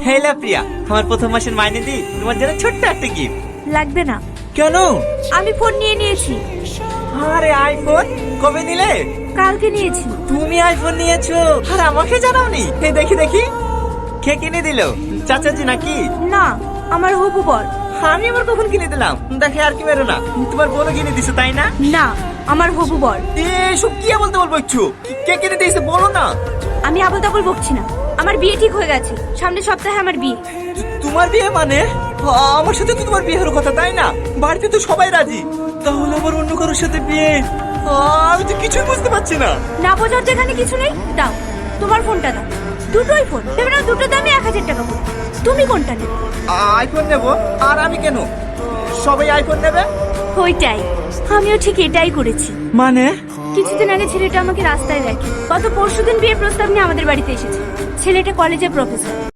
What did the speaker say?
হেলা প্রিয়া, আমার প্রথম মাসের মাইনে দি তোমার জন্য ছোট্ট একটা গিফট। লাগবে না, কেন? আমি ফোন নিয়ে নিয়েছি। আরে আইফোন কবে নিলে? কালকে নিয়েছি। তুমি আইফোন নিয়েছো আর আমাকে জানাওনি? এই দেখি দেখি, কে কিনে দিল? চাচাজি নাকি? না, আমার হবু বর। আমি আবার কখন কিনে দিলাম? দেখে আর কি মেরো না, তোমার বোনও কিনে দিছে তাই না? না, আমার হবু বর। এসব কি বলতে বলবো একটু, কে কিনে দিয়েছে বলো না। আমি আবল তাবল বকছি না, আমার বিয়ে ঠিক হয়ে গেছে। সামনের সপ্তাহে আমার বিয়ে। তোমার বিয়ে মানে? আমার সাথে তো তোমার বিয়ে হওয়ার কথা তাই না? বাড়িতে তো সবাই রাজি, তাহলে আমার অন্য কারোর সাথে বিয়ে? আমি তো কিছুই বুঝতে পারছি না। না বোঝার যেখানে কিছু নেই। দাও তোমার ফোনটা দাও। দুটোই ফোন দেবে না, দুটো দামে 1000 টাকা পড়বে। তুমি কোনটা নেবে? আইফোন নেব। আর আমি কেন? সবাই আইফোন নেবে। ওইটাই, আমিও ঠিক এটাই করেছি। মানে? কিছুদিন আগে ছেলেটা আমাকে রাস্তায় দেখে। গত পরশুদিন বিয়ের প্রস্তাব নিয়ে আমাদের বাড়িতে এসেছে। ছেলেটা কলেজের প্রফেসর।